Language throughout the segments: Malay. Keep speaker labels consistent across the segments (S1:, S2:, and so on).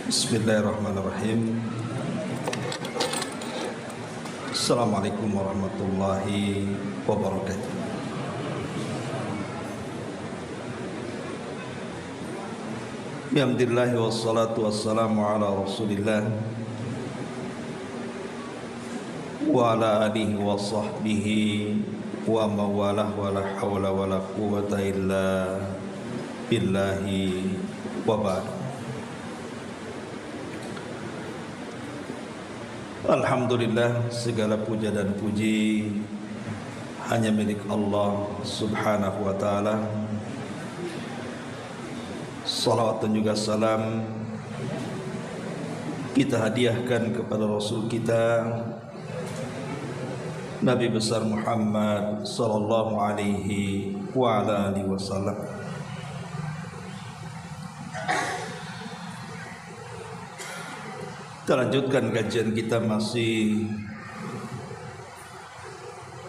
S1: Bismillahirrahmanirrahim. Assalamualaikum warahmatullahi wabarakatuh. Alhamdulillah wassalatu wassalamu ala Rasulillah wa ala alihi wa sahbihi wa mawalah wa la hawla wa la quwwata illa billahi wa ba'd. Alhamdulillah, segala puja dan puji hanya milik Allah subhanahu wa ta'ala. Salawat dan juga salam kita hadiahkan kepada Rasul kita Nabi besar Muhammad sallallahu alaihi wa ala alihi wasallam. Kita lanjutkan kajian kita, masih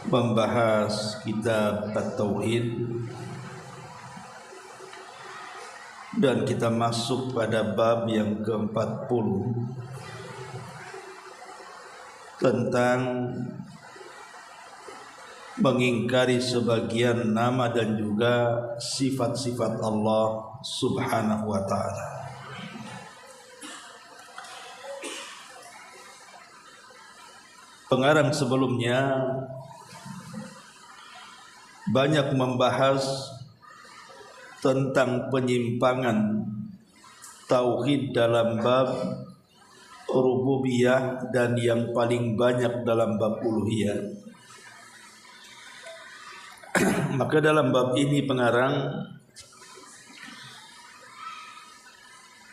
S1: membahas kitab At-Tauhid, dan kita masuk pada bab yang ke-40 tentang mengingkari sebagian nama dan juga sifat-sifat Allah subhanahu wa ta'ala. Pengarang sebelumnya banyak membahas tentang penyimpangan tauhid dalam bab rububiyah dan yang paling banyak dalam bab uluhiyah. Maka dalam bab ini pengarang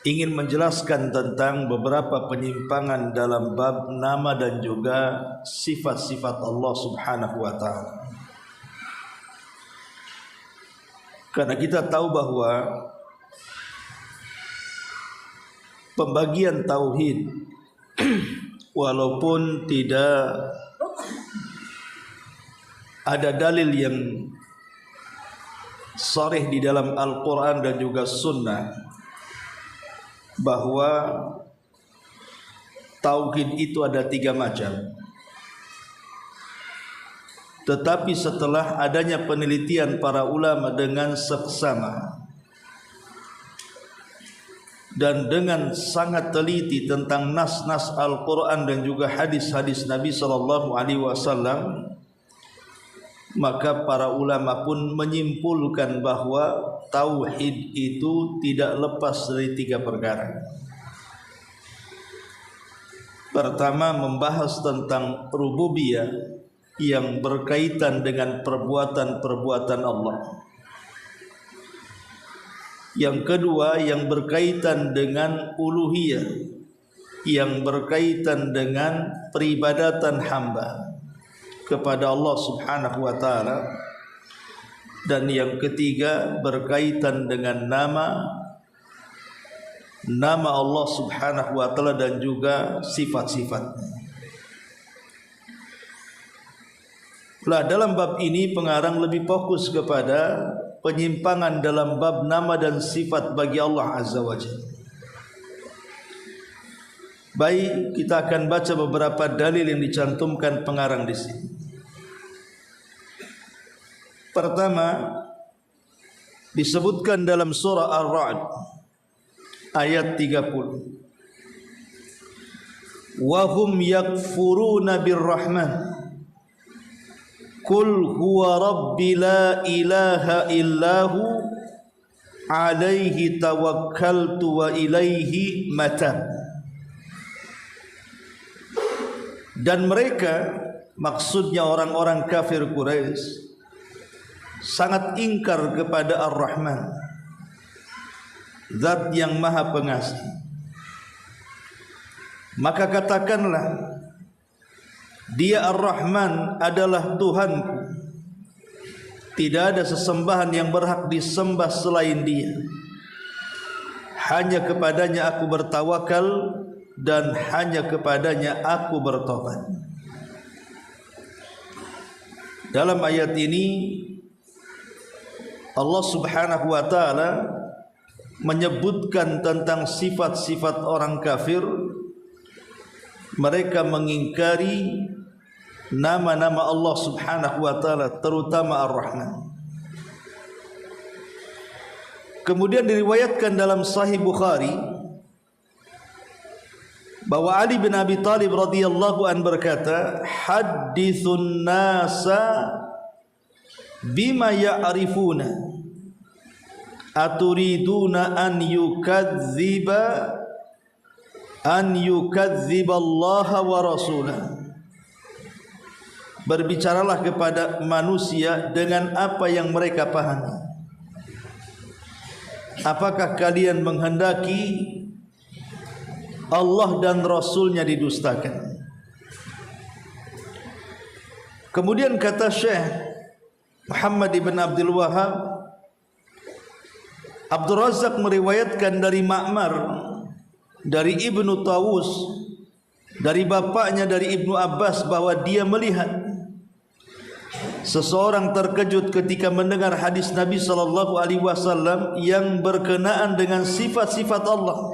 S1: ingin menjelaskan tentang beberapa penyimpangan dalam bab nama dan juga sifat-sifat Allah subhanahu wa ta'ala. Karena kita tahu bahwa pembagian tauhid walaupun tidak ada dalil yang sharih di dalam Al-Quran dan juga Sunnah bahwa tauhid itu ada 3 macam. Tetapi setelah adanya penelitian para ulama dengan seksama dan dengan sangat teliti tentang nas-nas Al-Quran dan juga hadis-hadis Nabi sallallahu alaihi wasallam, maka para ulama pun menyimpulkan bahwa tauhid itu tidak lepas dari 3 perkara. Pertama, membahas tentang rububiyah yang berkaitan dengan perbuatan-perbuatan Allah. Yang kedua, yang berkaitan dengan uluhiyah, yang berkaitan dengan peribadatan hamba kepada Allah subhanahu wa ta'ala. Dan yang ketiga berkaitan dengan nama Allah subhanahu wa ta'ala dan juga sifat-sifatnya. Nah, dalam bab ini pengarang lebih fokus kepada penyimpangan dalam bab nama dan sifat bagi Allah azza wa jalla. Baik, kita akan baca beberapa dalil yang dicantumkan pengarang di sini. Pertama, disebutkan dalam surah Ar-Ra'd ayat 30. Wa hum yakfuruna birrahman Qul huwa rabbi la ilaha illahu alaihi tawakkaltu wa ilaihi matab. Dan mereka, maksudnya orang-orang kafir Quraisy, sangat ingkar kepada Ar-Rahman, Zat yang Maha Pengasih. Maka katakanlah, Dia Ar-Rahman adalah Tuhanku, tidak ada sesembahan yang berhak disembah selain Dia. Hanya kepadanya aku bertawakal dan hanya kepadanya aku bertobat. Dalam ayat ini Allah subhanahu wa ta'ala menyebutkan tentang sifat-sifat orang kafir, mereka mengingkari nama-nama Allah Subhanahu wa taala, terutama Ar-Rahman. Kemudian diriwayatkan dalam Sahih Bukhari bahwa Ali bin Abi Thalib radhiyallahu an berkata, "Hadditsun nasa bima ya'rifuna aturiduna an yukadziba Allah wa rasulah." Berbicaralah kepada manusia dengan apa yang mereka pahami. Apakah kalian menghendaki Allah dan Rasulnya didustakan? Kemudian kata Syekh Muhammad ibn Abdul Wahhab, Abdul Razak meriwayatkan dari Ma'mar, dari Ibnu Tawus, dari bapaknya dari Ibnu Abbas, bahwa dia melihat seseorang terkejut ketika mendengar hadis Nabi SAW yang berkenaan dengan sifat-sifat Allah.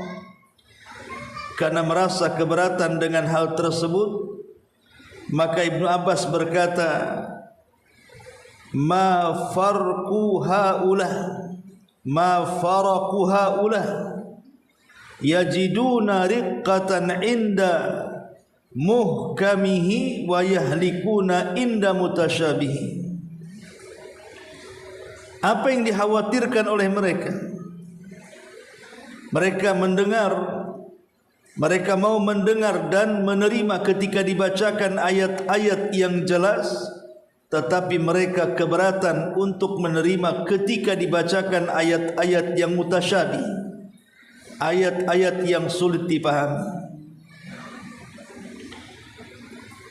S1: Karena merasa keberatan dengan hal tersebut, maka Ibnu Abbas berkata, "Ma farqu haula yajiduna riqqatan inda muhkamihi wa yahlikuna inda mutasyabihi." Apa yang dikhawatirkan oleh mereka? Mereka mau mendengar dan menerima ketika dibacakan ayat-ayat yang jelas, tetapi mereka keberatan untuk menerima ketika dibacakan ayat-ayat yang mutasyabih, ayat-ayat yang sulit dipahami.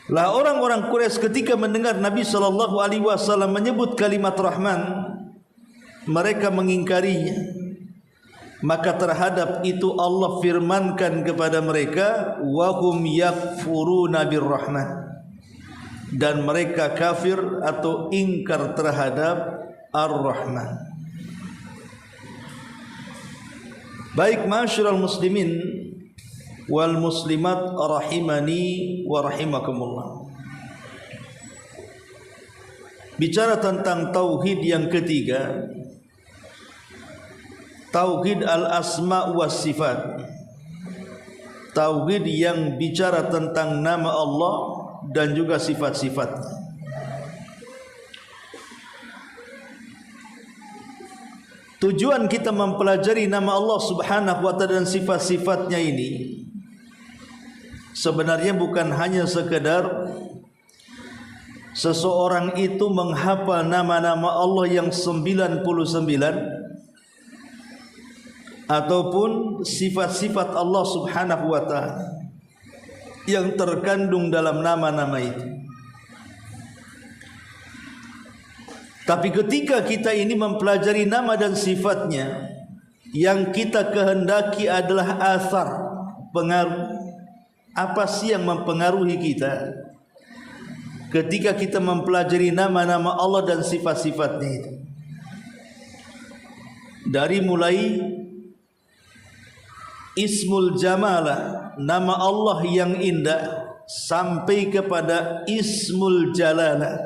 S1: Lah orang-orang Quraisy ketika mendengar Nabi SAW menyebut kalimat Rahman, mereka mengingkarinya. Maka terhadap itu Allah firmankan kepada mereka, wa hum yakfuruna birrahman, dan mereka kafir atau ingkar terhadap Ar-Rahman. Baik ma'asyiral muslimin wal muslimat rahimani wa rahimakumullah. Bicara tentang tauhid yang ketiga, tauhid al-asma wa sifat. Tauhid yang bicara tentang nama Allah dan juga sifat-sifatnya. Tujuan kita mempelajari nama Allah Subhanahu wa ta'ala dan sifat-sifatnya ini sebenarnya bukan hanya sekedar seseorang itu menghafal nama-nama Allah yang 99 ataupun sifat-sifat Allah Subhanahu wa ta'ala yang terkandung dalam nama-nama itu. Tapi ketika kita ini mempelajari nama dan sifatnya, yang kita kehendaki adalah asar, pengaruh. Apa sih yang mempengaruhi kita ketika kita mempelajari nama-nama Allah dan sifat-sifatnya itu? Dari mulai Ismul Jamalah, nama Allah yang indah, sampai kepada Ismul Jalalah,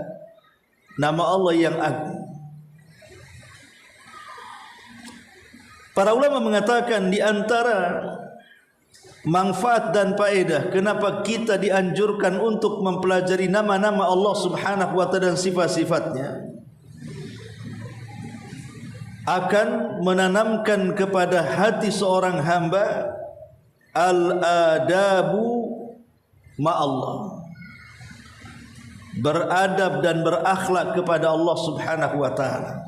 S1: nama Allah yang agung. Para ulama mengatakan di antara manfaat dan faedah kenapa kita dianjurkan untuk mempelajari nama-nama Allah Subhanahu wa ta'ala dan sifat-sifatnya, akan menanamkan kepada hati seorang hamba al-adabu ma'allah, beradab dan berakhlak kepada Allah Subhanahu wa ta'ala.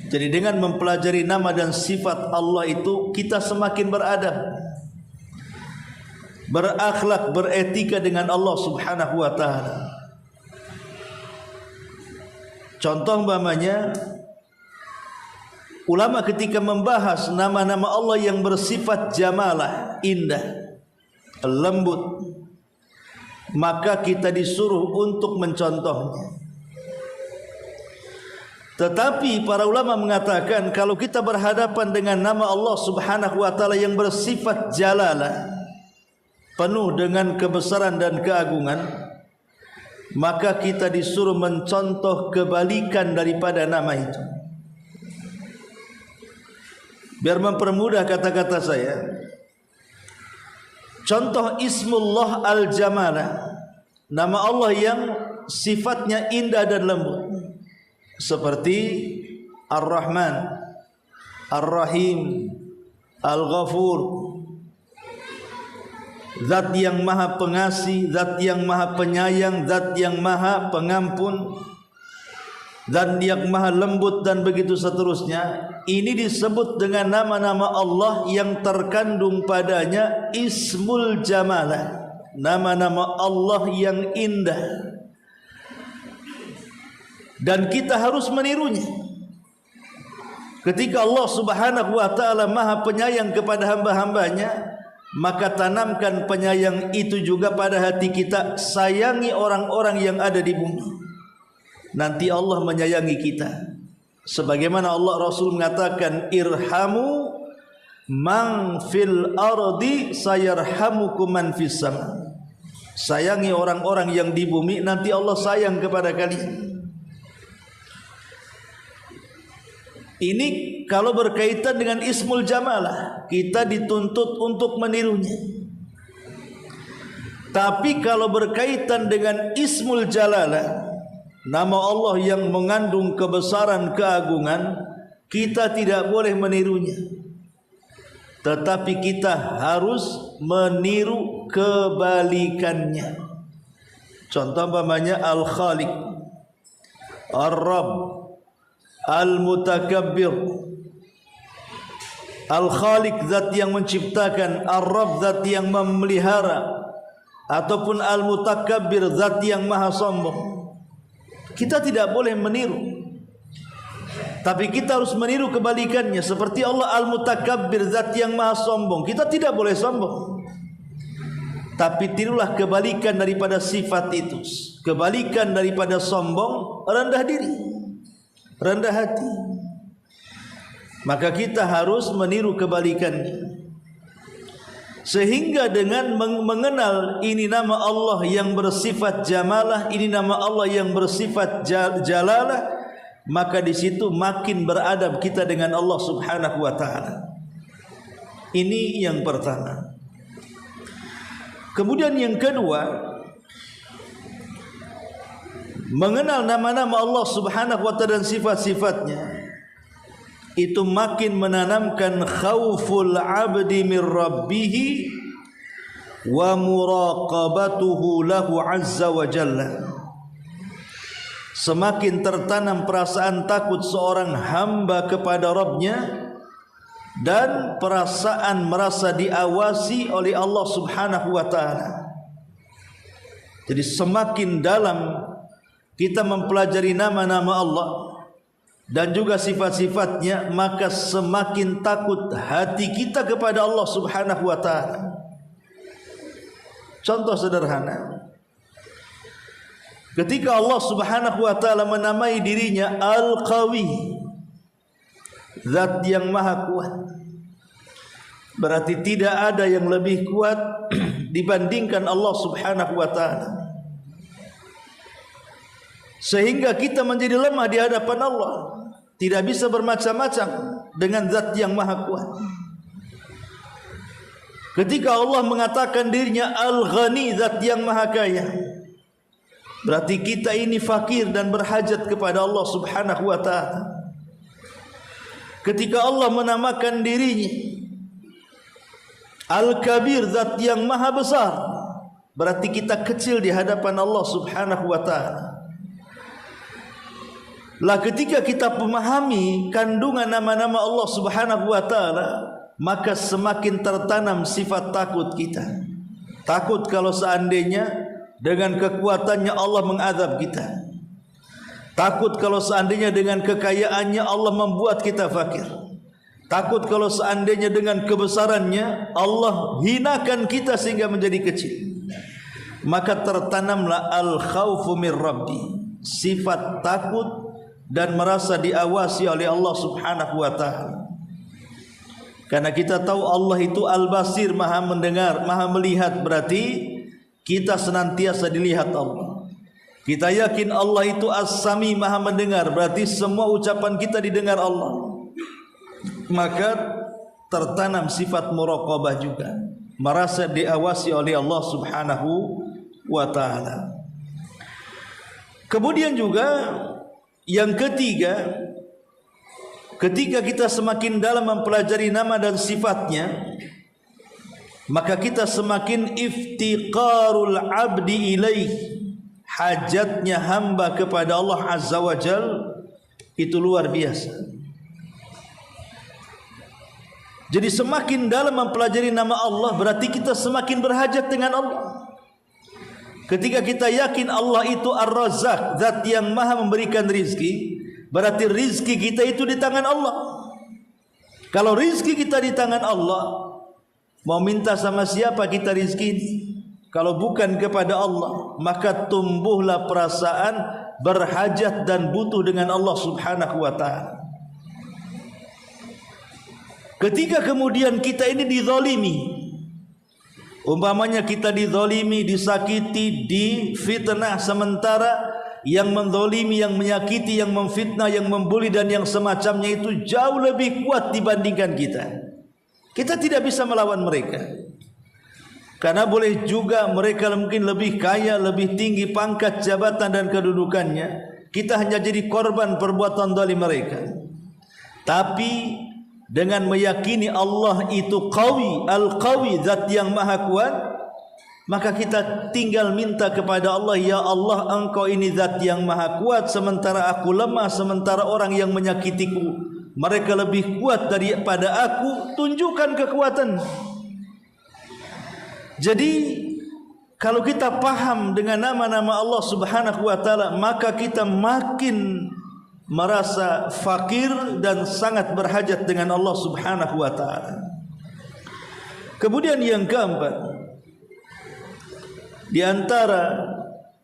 S1: Jadi dengan mempelajari nama dan sifat Allah itu, kita semakin beradab, berakhlak, beretika dengan Allah Subhanahu wa ta'ala. Contoh umpamanya, ulama ketika membahas nama-nama Allah yang bersifat jamalah, indah, lembut, maka kita disuruh untuk mencontohnya. Tetapi para ulama mengatakan kalau kita berhadapan dengan nama Allah Subhanahu wa taala yang bersifat jalalah, penuh dengan kebesaran dan keagungan, maka kita disuruh mencontoh kebalikan daripada nama itu. Biar mempermudah kata-kata saya, contoh Ismullah Al-Jamalah, nama Allah yang sifatnya indah dan lembut, seperti Ar-Rahman, Ar-Rahim, Al-Ghafur, Zat yang maha pengasih, Zat yang maha penyayang, Zat yang maha pengampun, Zat yang maha lembut, dan begitu seterusnya. Ini disebut dengan nama-nama Allah yang terkandung padanya Ismul Jamalah, nama-nama Allah yang indah, dan kita harus menirunya. Ketika Allah Subhanahu wa taala maha penyayang kepada hamba-hambanya, maka tanamkan penyayang itu juga pada hati kita. Sayangi orang-orang yang ada di bumi, nanti Allah menyayangi kita. Sebagaimana Allah Rasul mengatakan, irhamu man fil ardi sayarhamukum man fis sama. Sayangi orang-orang yang di bumi, nanti Allah sayang kepada kalian. Ini kalau berkaitan dengan Ismul Jamalah, kita dituntut untuk menirunya. Tapi kalau berkaitan dengan Ismul Jalalah, nama Allah yang mengandung kebesaran keagungan, kita tidak boleh menirunya. Tetapi kita harus meniru kebalikannya. Contoh umpamanya Al-Khaliq, Ar-Rabb, Al-Mutakabbir. Al-Khaliq zat yang menciptakan, Ar-Rabb zat yang memelihara, ataupun Al-Mutakabbir zat yang maha sombong. Kita tidak boleh meniru, tapi kita harus meniru kebalikannya. Seperti Allah Al-Mutakabbir zat yang maha sombong, kita tidak boleh sombong, tapi tirulah kebalikan daripada sifat itu. Kebalikan daripada sombong, rendah diri, rendah hati. Maka kita harus meniru kebalikannya. Sehingga dengan mengenal ini nama Allah yang bersifat jamalah, ini nama Allah yang bersifat jalalah, maka di situ makin beradab kita dengan Allah Subhanahu wa taala. Ini yang pertama. Kemudian yang kedua, mengenal nama-nama Allah Subhanahu wa taala dan sifat-sifatnya, itu makin menanamkan khauful abdi min rabbih wa muraqabatuhu lahu azza wa jalla. Semakin tertanam perasaan takut seorang hamba kepada Rabbnya, dan perasaan merasa diawasi oleh Allah Subhanahu wa taala. Jadi semakin dalam kita mempelajari nama-nama Allah dan juga sifat-sifatnya, maka semakin takut hati kita kepada Allah Subhanahu wa taala. Contoh sederhana, ketika Allah Subhanahu wa taala menamai dirinya Al-Qawi, zat yang maha kuat, berarti tidak ada yang lebih kuat dibandingkan Allah Subhanahu wa taala. Sehingga kita menjadi lemah di hadapan Allah, tidak bisa bermacam-macam dengan zat yang maha kuat. Ketika Allah mengatakan dirinya Al-Ghani, zat yang maha kaya, berarti kita ini fakir dan berhajat kepada Allah Subhanahu wa taala. Ketika Allah menamakan dirinya Al-Kabir, zat yang maha besar, berarti kita kecil di hadapan Allah Subhanahu wa taala. Lah ketika kita memahami kandungan nama-nama Allah Subhanahu wa taala, maka semakin tertanam sifat takut kita. Takut kalau seandainya dengan kekuatannya Allah mengazab kita. Takut kalau seandainya dengan kekayaannya Allah membuat kita fakir. Takut kalau seandainya dengan kebesarannya Allah hinakan kita sehingga menjadi kecil. Maka tertanamlah al-khaufu min rabbi, sifat takut dan merasa diawasi oleh Allah Subhanahu wa taala. Karena kita tahu Allah itu Al-Basir, Maha mendengar, Maha melihat, berarti kita senantiasa dilihat Allah. Kita yakin Allah itu As-Sami, Maha mendengar, berarti semua ucapan kita didengar Allah. Maka tertanam sifat muraqabah juga, merasa diawasi oleh Allah Subhanahu wa taala. Kemudian juga yang ketiga, ketika kita semakin dalam mempelajari nama dan sifatnya, maka kita semakin iftiqarul abdi ilaih, hajatnya hamba kepada Allah Azza wa Jal itu luar biasa. Jadi semakin dalam mempelajari nama Allah, berarti kita semakin berhajat dengan Allah. Ketika kita yakin Allah itu Ar-Razzaq, zat yang maha memberikan rizki, berarti rizki kita itu di tangan Allah. Kalau rizki kita di tangan Allah, mau minta sama siapa kita rizki ini? Kalau bukan kepada Allah, maka tumbuhlah perasaan berhajat dan butuh dengan Allah Subhanahu wa ta'ala. Ketika kemudian kita ini dizalimi, umpamanya kita dizalimi, disakiti, difitnah, sementara yang menzalimi, yang menyakiti, yang memfitnah, yang membuli dan yang semacamnya itu jauh lebih kuat dibandingkan kita. Kita tidak bisa melawan mereka, karena boleh juga mereka mungkin lebih kaya, lebih tinggi pangkat, jabatan dan kedudukannya. Kita hanya jadi korban perbuatan zalim mereka. Tapi dengan meyakini Allah itu Qawi, Al-Qawi, zat yang maha kuat, maka kita tinggal minta kepada Allah, ya Allah, Engkau ini zat yang maha kuat, sementara aku lemah, sementara orang yang menyakitiku mereka lebih kuat daripada aku, tunjukkan kekuatan. Jadi kalau kita paham dengan nama-nama Allah Subhanahu wa taala, maka kita makin merasa fakir dan sangat berhajat dengan Allah Subhanahu wa taala. Kemudian yang keempat, di antara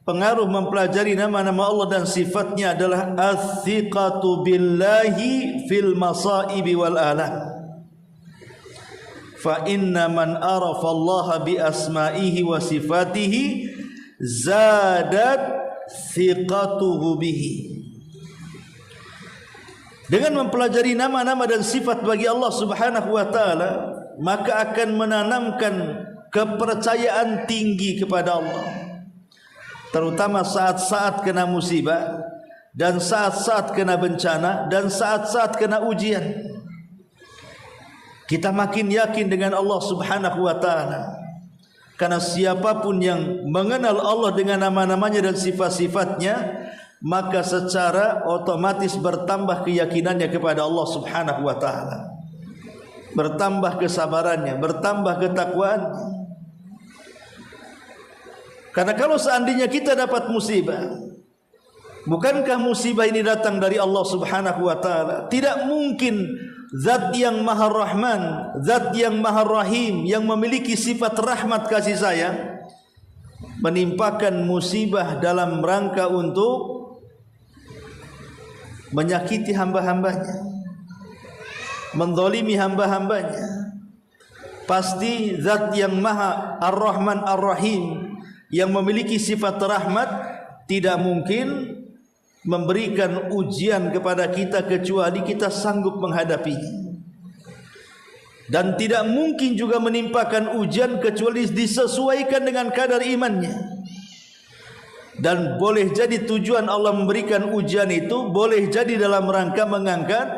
S1: pengaruh mempelajari nama-nama Allah dan sifatnya adalah as-siqatu billahi fil masaibi wal alam. Fa inna man arafa Allah bi asma'ihi wa sifatihi zadat siqatuhu bihi. Dengan mempelajari nama-nama dan sifat bagi Allah Subhanahu wa taala, maka akan menanamkan kepercayaan tinggi kepada Allah, terutama saat-saat kena musibah dan saat-saat kena bencana dan saat-saat kena ujian. Kita makin yakin dengan Allah Subhanahu wa taala, karena siapapun yang mengenal Allah dengan nama-namanya dan sifat-sifatnya, maka secara otomatis bertambah keyakinannya kepada Allah Subhanahu wa taala, bertambah kesabarannya, bertambah ketakwaan. Karena kalau seandainya kita dapat musibah, bukankah musibah ini datang dari Allah Subhanahu wa taala? Tidak mungkin zat yang maha rahman, zat yang maha rahim, yang memiliki sifat rahmat kasih sayang, menimpakan musibah dalam rangka untuk menyakiti hamba-hambanya, menzalimi hamba-hambanya. Pasti zat yang maha ar-Rahman ar-Rahim, yang memiliki sifat rahmat, tidak mungkin memberikan ujian kepada kita kecuali kita sanggup menghadapinya. Dan tidak mungkin juga menimpakan ujian kecuali disesuaikan dengan kadar imannya. Dan boleh jadi tujuan Allah memberikan ujian itu boleh jadi dalam rangka mengangkat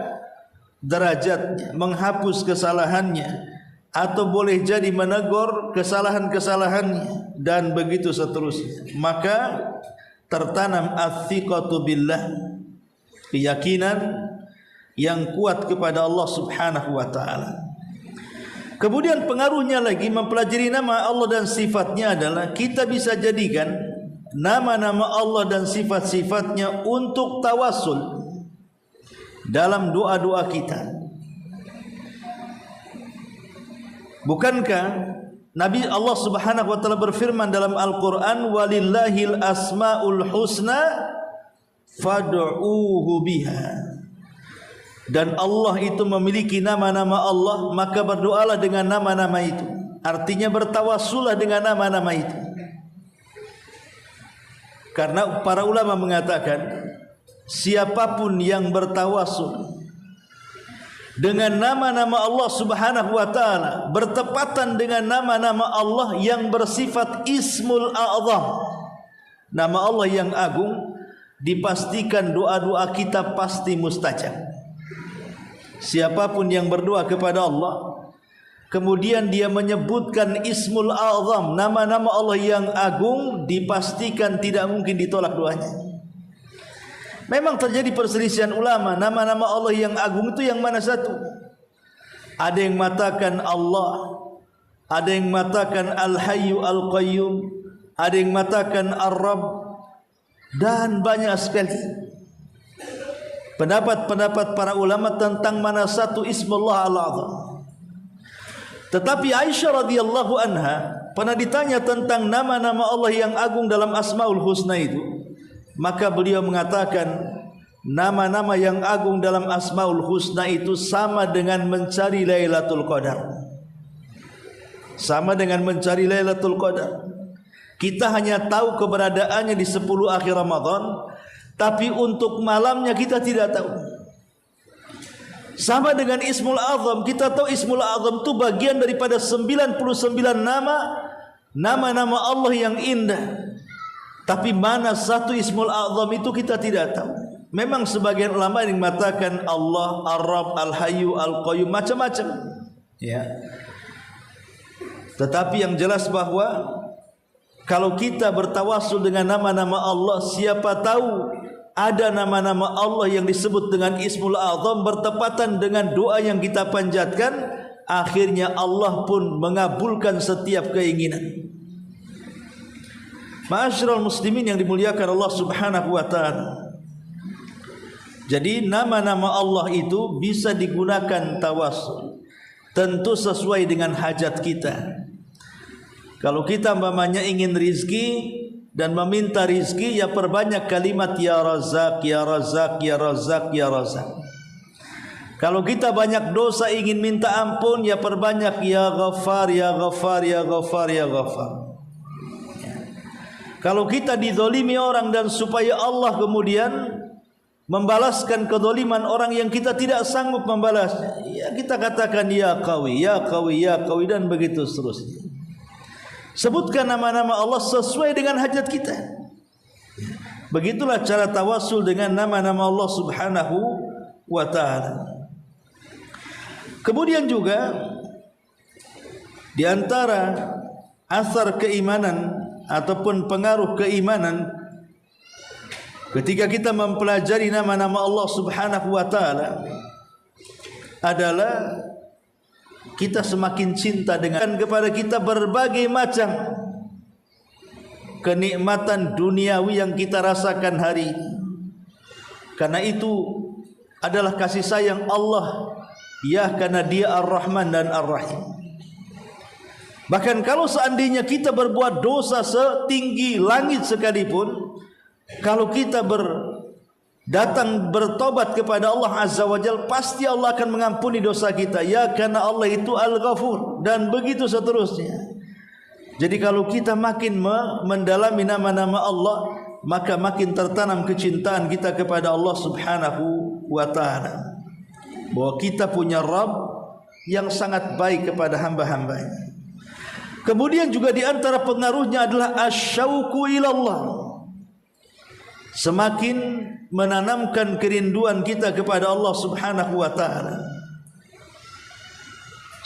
S1: derajatnya, menghapus kesalahannya, atau boleh jadi menegur kesalahan-kesalahannya, dan begitu seterusnya. Maka tertanam as-siqatu billah, keyakinan yang kuat kepada Allah Subhanahu wa taala. Kemudian pengaruhnya lagi mempelajari nama Allah dan sifatnya adalah kita bisa jadikan nama-nama Allah dan sifat-sifatnya untuk tawassul dalam doa-doa kita. Bukankah Nabi Allah Subhanahu wa taala berfirman dalam Al-Qur'an, walillahil asmaul husna fad'uuhu biha. Dan Allah itu memiliki nama-nama Allah, maka berdoalah dengan nama-nama itu. Artinya bertawassullah dengan nama-nama itu. Karena para ulama mengatakan siapapun yang bertawassul dengan nama-nama Allah Subhanahu wa taala, bertepatan dengan nama-nama Allah yang bersifat Ismul A'zam, nama Allah yang agung, dipastikan doa-doa kita pasti mustajab. Siapapun yang berdoa kepada Allah kemudian dia menyebutkan Ismul A'zam, nama-nama Allah yang agung, dipastikan tidak mungkin ditolak doanya. Memang terjadi perselisihan ulama, nama-nama Allah yang agung itu yang mana satu? Ada yang mengatakan Allah, ada yang mengatakan Al-Hayyu Al-Qayyum, ada yang mengatakan Ar-Rabb, dan banyak sekali pendapat-pendapat para ulama tentang mana satu Ismullah Al-Azam. Tetapi Aisyah radhiyallahu anha pernah ditanya tentang nama-nama Allah yang agung dalam Asmaul Husna itu, maka beliau mengatakan nama-nama yang agung dalam Asmaul Husna itu sama dengan mencari Lailatul Qadar. Sama dengan mencari Lailatul Qadar. Kita hanya tahu keberadaannya di 10 akhir Ramadan, tapi untuk malamnya kita tidak tahu. Sama dengan Ismul A'zam, kita tahu Ismul A'zam itu bagian daripada 99 nama-nama Allah yang indah. Tapi mana satu Ismul A'zam itu kita tidak tahu. Memang sebagian ulama yang mengatakan Allah, Ar-Rabb, Al-Hayyu, Al-Qayyum, macam-macam. Ya. Tetapi yang jelas bahwa kalau kita bertawassul dengan nama-nama Allah, siapa tahu ada nama-nama Allah yang disebut dengan Ismul A'zam bertepatan dengan doa yang kita panjatkan, akhirnya Allah pun mengabulkan setiap keinginan. Ma'asyiral muslimin yang dimuliakan Allah Subhanahu wa taala. Jadi nama-nama Allah itu bisa digunakan tawassul, tentu sesuai dengan hajat kita. Kalau kita umpamanya ingin rizki dan meminta rizki, ya perbanyak kalimat Ya Razak, Ya Razak, Ya Razak, Ya Razak. Kalau kita banyak dosa ingin minta ampun, ya perbanyak Ya Ghaffar, Ya Ghaffar, Ya Ghaffar, Ya Ghaffar. Kalau kita dizalimi orang dan supaya Allah kemudian membalaskan kezaliman orang yang kita tidak sanggup membalasnya, ya kita katakan Ya Qawi, Ya Qawi, Ya Qawi, dan begitu seterusnya. Sebutkan nama-nama Allah sesuai dengan hajat kita. Begitulah cara tawassul dengan nama-nama Allah Subhanahu wa taala. Kemudian juga di antara asar keimanan ataupun pengaruh keimanan ketika kita mempelajari nama-nama Allah Subhanahu wa taala adalah kita semakin cinta dengan kepada kita berbagai macam kenikmatan duniawi yang kita rasakan hari ini. Karena itu adalah kasih sayang Allah, ya, karena Dia Ar-Rahman dan Ar-Rahim. Bahkan kalau seandainya kita berbuat dosa setinggi langit sekalipun, kalau kita datang bertobat kepada Allah Azza wa Jalla, pasti Allah akan mengampuni dosa kita, ya, karena Allah itu Al-Ghafur, dan begitu seterusnya. Jadi kalau kita makin mendalami nama-nama Allah, maka makin tertanam kecintaan kita kepada Allah Subhanahu wa taala, bahwa kita punya Rabb yang sangat baik kepada hamba-hambanya. Kemudian juga di antara pengaruhnya adalah asyauqu ilallah, semakin menanamkan kerinduan kita kepada Allah Subhanahu wa taala,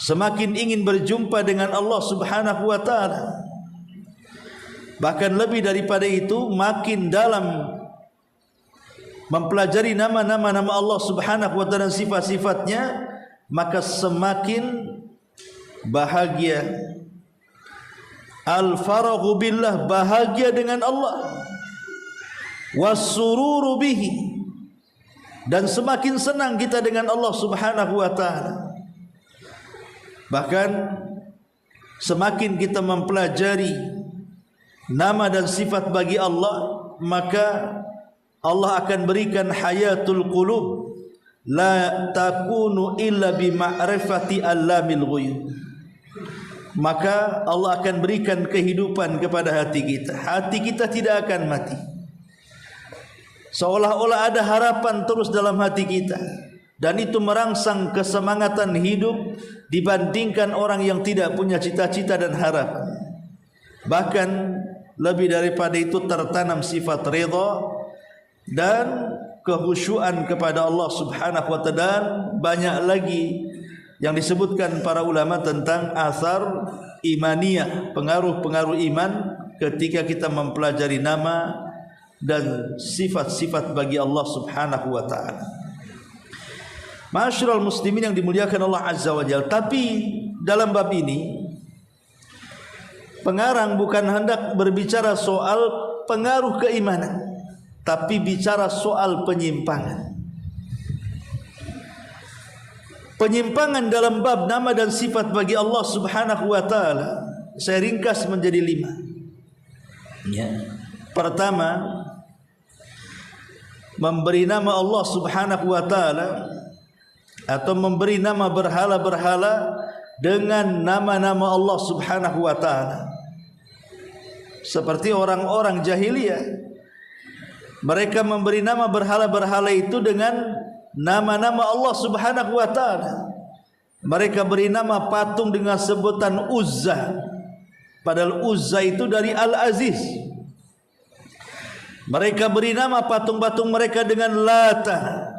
S1: semakin ingin berjumpa dengan Allah Subhanahu wa taala. Bahkan lebih daripada itu, makin dalam mempelajari nama-nama Allah Subhanahu wa taala dan sifat-sifatnya, maka semakin bahagia. Al-faraghu billah, bahagia dengan Allah, was-sururu bihi, dan semakin senang kita dengan Allah Subhanahu wa taala. Bahkan semakin kita mempelajari nama dan sifat bagi Allah, maka Allah akan berikan hayatul qulub la takunu illa bi ma'rifati allamil ghuyub. Maka Allah akan berikan kehidupan kepada hati kita. Hati kita tidak akan mati, seolah-olah ada harapan terus dalam hati kita, dan itu merangsang kesemangatan hidup dibandingkan orang yang tidak punya cita-cita dan harapan. Bahkan lebih daripada itu tertanam sifat ridha dan kekhusyuan kepada Allah Subhanahu wa ta'ala. Dan banyak lagi yang disebutkan para ulama tentang asar imaniyah, pengaruh-pengaruh iman ketika kita mempelajari nama dan sifat-sifat bagi Allah Subhanahu wa ta'ala. Ma'asyiral muslimin yang dimuliakan Allah Azza wa Jalla. Tapi dalam bab ini pengarang bukan hendak berbicara soal pengaruh keimanan, tapi bicara soal penyimpangan. Penyimpangan dalam bab nama dan sifat bagi Allah Subhanahu wa ta'ala saya ringkas menjadi 5 ya. Pertama, memberi nama Allah Subhanahu wa ta'ala atau memberi nama berhala-berhala dengan nama-nama Allah Subhanahu wa ta'ala. Seperti orang-orang jahiliyah, mereka memberi nama berhala-berhala itu dengan nama-nama Allah Subhanahu wa ta'ala. Mereka beri nama patung dengan sebutan Uzza, padahal Uzza itu dari Al-Aziz. Mereka beri nama patung-patung mereka dengan Lata.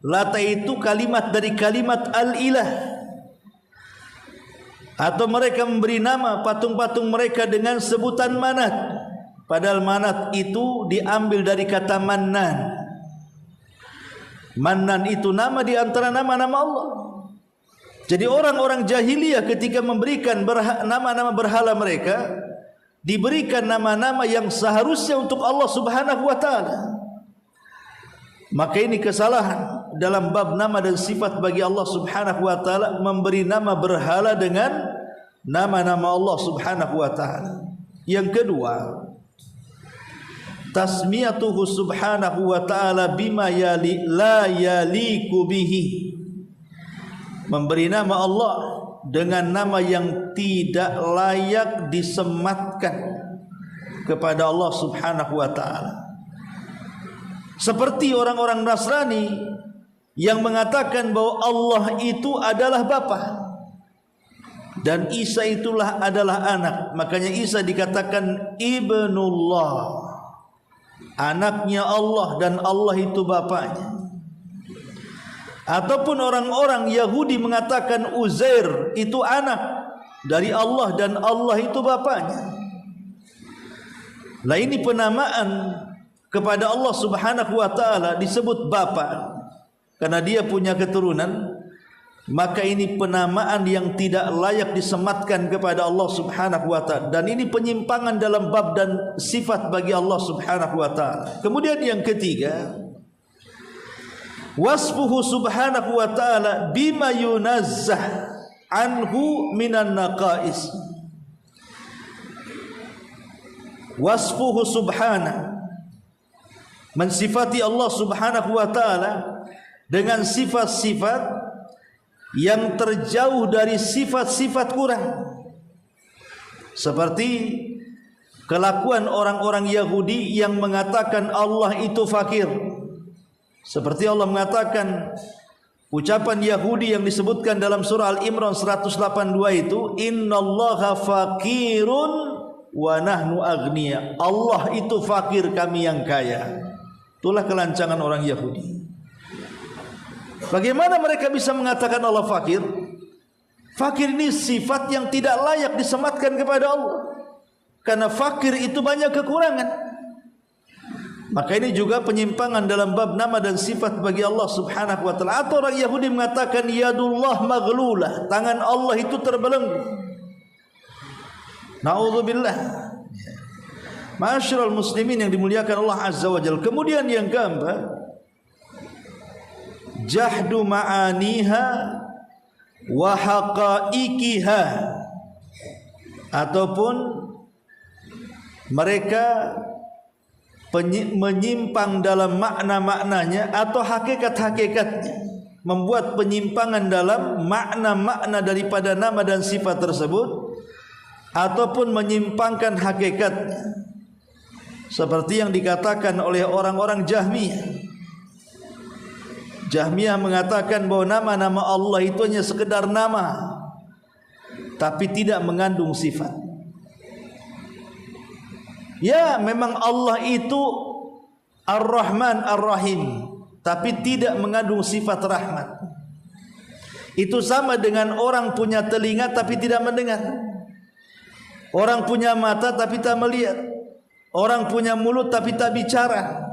S1: Lata itu kalimat dari kalimat Al-Ilah. Atau mereka memberi nama patung-patung mereka dengan sebutan Manat, padahal Manat itu diambil dari kata Mannan. Mannan itu nama di antara nama-nama Allah. Jadi orang-orang jahiliyah ketika memberikan nama-nama berhala mereka, diberikan nama-nama yang seharusnya untuk Allah Subhanahu wa ta'ala. Maka ini kesalahan dalam bab nama dan sifat bagi Allah Subhanahu wa ta'ala, memberi nama berhala dengan nama-nama Allah Subhanahu wa ta'ala. Yang kedua, tasmiyatuhu subhanahu wa ta'ala bima la yaliku bihi. Memberi nama Allah dengan nama yang tidak layak disematkan kepada Allah Subhanahu wa ta'ala. Seperti orang-orang Nasrani yang mengatakan bahwa Allah itu adalah Bapa dan Isa itulah adalah anak. Makanya Isa dikatakan Ibnullah, anaknya Allah, dan Allah itu bapaknya. Ataupun orang-orang Yahudi mengatakan Uzair itu anak dari Allah dan Allah itu bapaknya. Lah ini penamaan kepada Allah Subhanahu wa ta'ala disebut bapa karena dia punya keturunan. Maka ini penamaan yang tidak layak disematkan kepada Allah Subhanahu wa ta'ala, dan ini penyimpangan dalam bab dan sifat bagi Allah Subhanahu wa ta'ala. Kemudian yang ketiga, wasfuhu subhanahu wa ta'ala bima yunazzah anhu minan naqais. Wasfuhu subhanahu, mensifati Allah Subhanahu wa ta'ala dengan sifat-sifat yang terjauh dari sifat-sifat kurang, seperti kelakuan orang-orang Yahudi yang mengatakan Allah itu fakir. Seperti Allah mengatakan, ucapan Yahudi yang disebutkan dalam surah Al-Imran 182 itu, innallaha fakirun wa nahnu aghnia. Allah itu fakir, kami yang kaya. Itulah kelancangan orang Yahudi. Bagaimana mereka bisa mengatakan Allah fakir? Fakir ini sifat yang tidak layak disematkan kepada Allah, karena fakir itu banyak kekurangan. Maka ini juga penyimpangan dalam bab nama dan sifat bagi Allah Subhanahu wa ta'ala. Atau orang Yahudi mengatakan yadullah maghlulah, tangan Allah itu terbelenggu. Na'udzubillah. Ma'asyiral muslimin yang dimuliakan Allah Azza wa Jalla. Kemudian yang keempat, jahdu ma'aniha wa haqaiqiha, ataupun mereka menyimpang dalam makna-maknanya atau hakikat-hakikatnya, membuat penyimpangan dalam makna-makna daripada nama dan sifat tersebut, ataupun menyimpangkan hakikatnya, seperti yang dikatakan oleh orang-orang Jahmiyah. Jahmiyah mengatakan bahwa nama-nama Allah itu hanya sekedar nama, tapi tidak mengandung sifat. Ya, memang Allah itu Ar-Rahman Ar-Rahim, tapi tidak mengandung sifat rahmat. Itu sama dengan orang punya telinga tapi tidak mendengar, orang punya mata tapi tak melihat, orang punya mulut tapi tak bicara.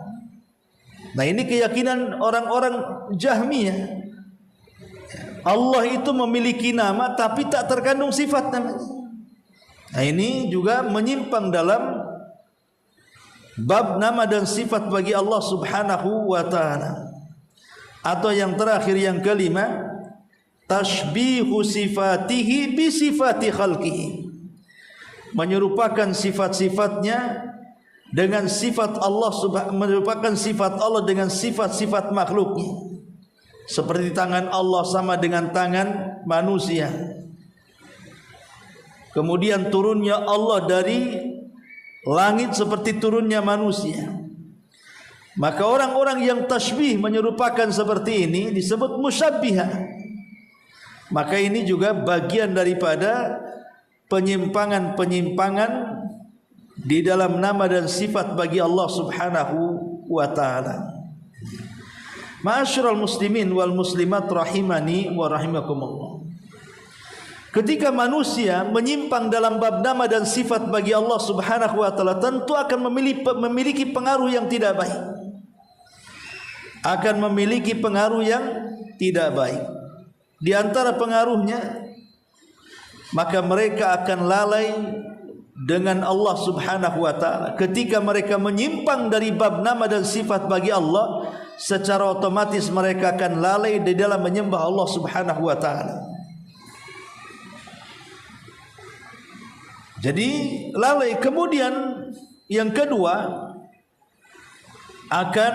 S1: Nah, ini keyakinan orang-orang Jahmiyah. Allah itu memiliki nama tapi tak terkandung sifat namanya. Nah, ini juga menyimpang dalam bab nama dan sifat bagi Allah Subhanahu wa ta'ala. Atau yang terakhir, yang kelima, tashbihu sifatihi bi sifati khalqihi, menyerupakan sifat-sifatnya dengan sifat Allah, menyerupakan sifat Allah dengan sifat-sifat makhluknya, seperti tangan Allah sama dengan tangan manusia, kemudian turunnya Allah dari langit seperti turunnya manusia. Maka orang-orang yang tashbih, menyerupakan seperti ini, disebut musyabbihah. Maka ini juga bagian daripada penyimpangan-penyimpangan di dalam nama dan sifat bagi Allah Subhanahu wa ta'ala. Ma'asyiral muslimin wal muslimat rahimani wa rahimakumullah. Ketika manusia menyimpang dalam bab nama dan sifat bagi Allah Subhanahu wa ta'ala, tentu akan memiliki pengaruh yang tidak baik. Akan memiliki pengaruh yang tidak baik. Di antara pengaruhnya, maka mereka akan lalai dengan Allah Subhanahu wa ta'ala. Ketika mereka menyimpang dari bab nama dan sifat bagi Allah, secara otomatis mereka akan lalai di dalam menyembah Allah Subhanahu wa ta'ala. Jadi lalai. Kemudian yang kedua, akan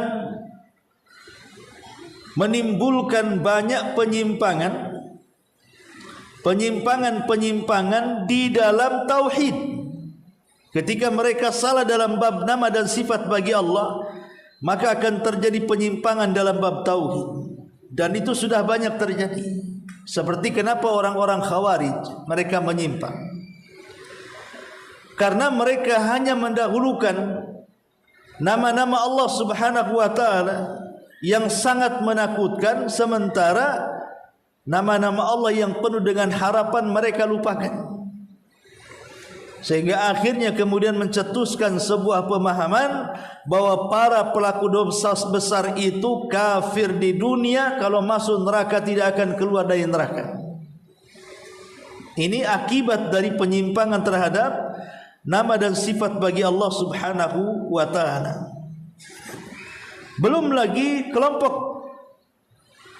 S1: menimbulkan banyak penyimpangan di dalam tauhid. Ketika mereka salah dalam bab nama dan sifat bagi Allah, maka akan terjadi penyimpangan dalam bab tauhid. Dan itu sudah banyak terjadi. Seperti kenapa orang-orang Khawarij mereka menyimpang, karena mereka hanya mendahulukan nama-nama Allah Subhanahu wa ta'ala yang sangat menakutkan, sementara nama-nama Allah yang penuh dengan harapan mereka lupakan. Sehingga akhirnya kemudian mencetuskan sebuah pemahaman bahwa para pelaku dosa besar itu kafir di dunia, kalau masuk neraka tidak akan keluar dari neraka. Ini akibat dari penyimpangan terhadap nama dan sifat bagi Allah Subhanahu wa ta'ala. Belum lagi kelompok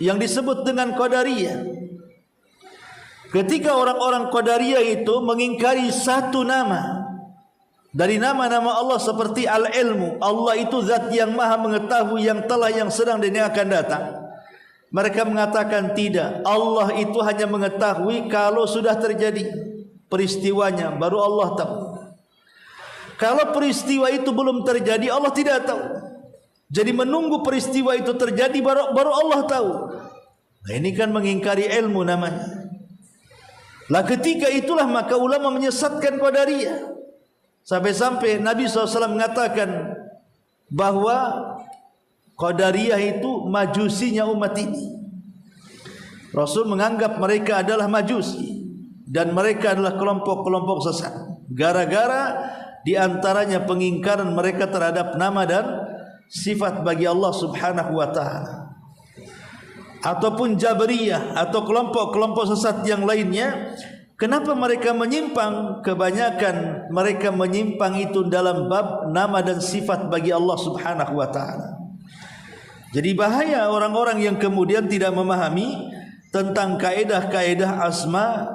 S1: yang disebut dengan Qadariyah. Ketika orang-orang Qadariyah itu mengingkari satu nama dari nama-nama Allah, seperti al-ilmu, Allah itu zat yang maha mengetahui yang telah, yang sedang dan yang akan datang. Mereka mengatakan tidak, Allah itu hanya mengetahui kalau sudah terjadi peristiwanya, baru Allah tahu. Kalau peristiwa itu belum terjadi, Allah tidak tahu. Jadi menunggu peristiwa itu terjadi baru Allah tahu. Nah, ini kan mengingkari ilmu namanya. Lah ketika itulah maka ulama menyesatkan Qadariyah. Sampai-sampai Nabi SAW mengatakan bahwa Qadariyah itu majusinya umat ini. Rasul menganggap mereka adalah majusi dan mereka adalah kelompok-kelompok sesat, gara-gara di antaranya pengingkaran mereka terhadap nama dan sifat bagi Allah Subhanahu wa ta'ala. Ataupun Jabriyah atau kelompok-kelompok sesat yang lainnya, kenapa mereka menyimpang? Kebanyakan mereka menyimpang itu dalam bab nama dan sifat bagi Allah Subhanahu wa ta'ala. Jadi bahaya orang-orang yang kemudian tidak memahami tentang kaedah-kaedah asma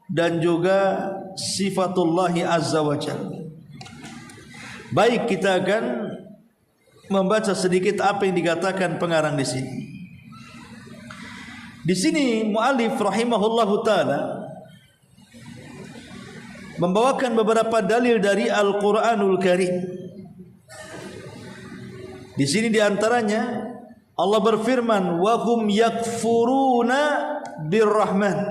S1: dan juga sifatullahi azza wa jalla. Baik, kita akan membaca sedikit apa yang dikatakan pengarang di sini. Di sini muallif rahimahullahu taala membawakan beberapa dalil dari Al-Qur'anul Karim. Di sini di antaranya Allah berfirman, wa hum yakfuruna birrahman,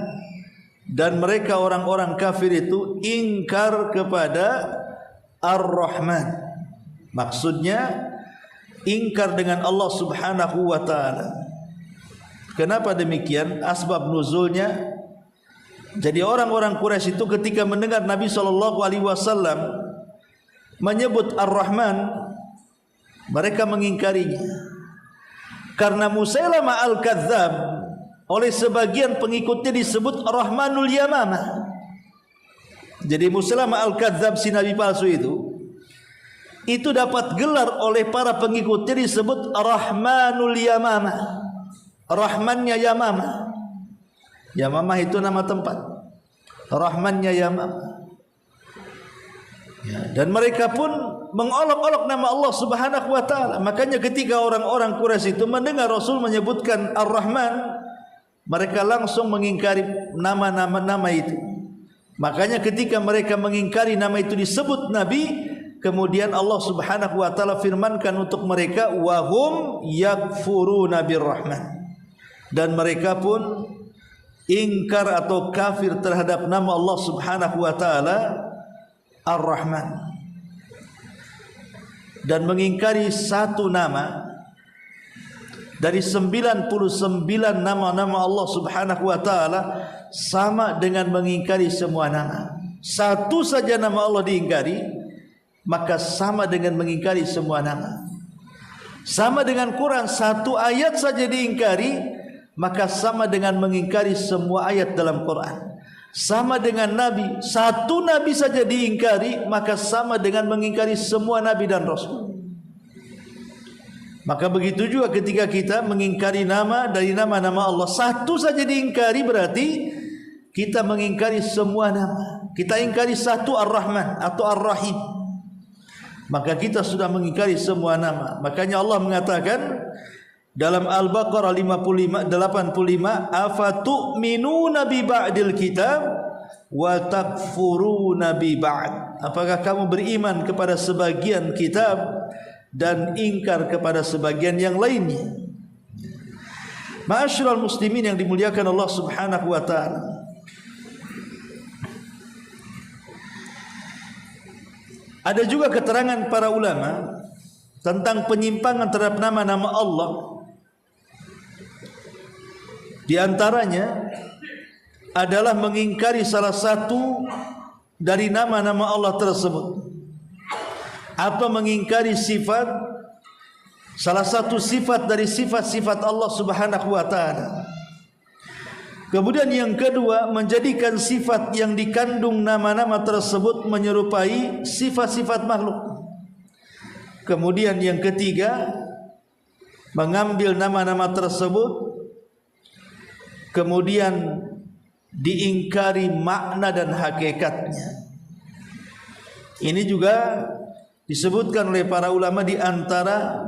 S1: dan mereka orang-orang kafir itu ingkar kepada Ar-Rahman. Maksudnya ingkar dengan Allah Subhanahu wa taala. Kenapa demikian? Asbab nuzulnya, jadi orang-orang Quraisy itu ketika mendengar Nabi SAW menyebut Ar-Rahman, mereka mengingkarinya. Karena Musailamah Al-Kadzab oleh sebagian pengikutnya disebut Rahmanul Yamamah. Jadi Musailamah Al-Kadzab, si nabi palsu itu dapat gelar oleh para pengikutnya disebut Rahmanul Yamamah. Rahmannya Yamamah. Yamamah itu nama tempat, Rahmannya Yamamah. Ya, dan mereka pun mengolok-olok nama Allah Subhanahu wa taala. Makanya ketika orang-orang Quraisy itu mendengar Rasul menyebutkan Ar-Rahman, mereka langsung mengingkari nama itu. Makanya ketika mereka mengingkari nama itu disebut Nabi, kemudian Allah Subhanahu wa taala firmankan untuk mereka, wa hum yakfuruna birrahman, dan mereka pun ingkar atau kafir terhadap nama Allah Subhanahu wa taala Ar-Rahman, dan mengingkari satu nama dari 99 nama-nama Allah Subhanahu wa taala sama dengan mengingkari semua nama. Satu saja nama Allah diingkari, maka sama dengan mengingkari semua nama. Sama dengan Quran, satu ayat saja diingkari, maka sama dengan mengingkari semua ayat dalam Quran. Sama dengan Nabi, satu Nabi saja diingkari, maka sama dengan mengingkari semua Nabi dan Rasul. Maka begitu juga ketika kita mengingkari nama dari nama-nama Allah, satu saja diingkari berarti kita mengingkari semua nama. Kita ingkari satu Ar-Rahman atau Ar-Rahim, maka kita sudah mengingkari semua nama. Makanya Allah mengatakan dalam Al-Baqarah 85, afatu'minuna bi ba'dil kitab wa takfuruna bi ba'd. Apakah kamu beriman kepada sebagian kitab dan ingkar kepada sebagian yang lainnya? Ma'asyiral muslimin yang dimuliakan Allah Subhanahu wa taala, ada juga keterangan para ulama tentang penyimpangan terhadap nama-nama Allah. Di antaranya adalah mengingkari salah satu dari nama-nama Allah tersebut, atau mengingkari sifat, salah satu sifat dari sifat-sifat Allah Subhanahu wa taala. Kemudian yang kedua, menjadikan sifat yang dikandung nama-nama tersebut menyerupai sifat-sifat makhluk. Kemudian yang ketiga, mengambil nama-nama tersebut kemudian diingkari makna dan hakikatnya. Ini juga disebutkan oleh para ulama di antara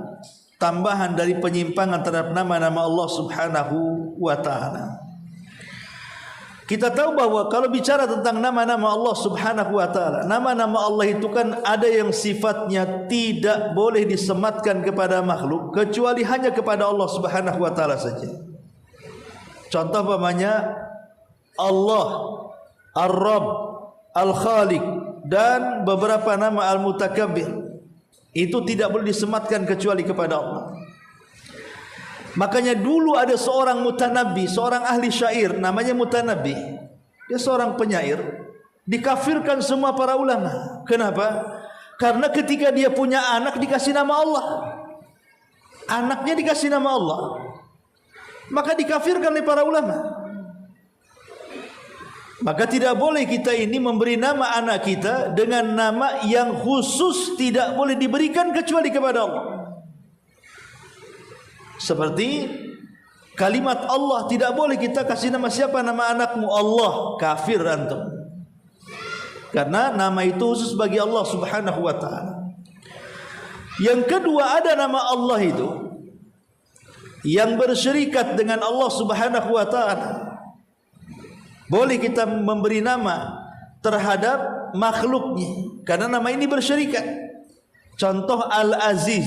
S1: tambahan dari penyimpangan terhadap nama-nama Allah Subhanahu wa taala. Kita tahu bahwa kalau bicara tentang nama-nama Allah Subhanahu wa taala, nama-nama Allah itu kan ada yang sifatnya tidak boleh disematkan kepada makhluk kecuali hanya kepada Allah Subhanahu wa taala saja. Contoh umpamanya Allah, Ar-Rabb, Al-Khaliq, dan beberapa nama Al-Mutakabbir, itu tidak boleh disematkan kecuali kepada Allah. Makanya dulu ada seorang mutanabbi, seorang ahli syair namanya Mutanabbi. Dia seorang penyair, dikafirkan semua para ulama. Kenapa? Karena ketika dia punya anak dikasih nama Allah, anaknya dikasih nama Allah, maka dikafirkan oleh para ulama. Maka tidak boleh kita ini memberi nama anak kita dengan nama yang khusus tidak boleh diberikan kecuali kepada Allah. Seperti kalimat Allah, tidak boleh kita kasih nama siapa nama anakmu Allah, kafir antum. Karena nama itu khusus bagi Allah Subhanahu wa taala. Yang kedua, ada nama Allah itu yang bersyirikat dengan Allah Subhanahu wa taala. Boleh kita memberi nama terhadap makhluknya karena nama ini bersyirikat. Contoh Al-Aziz.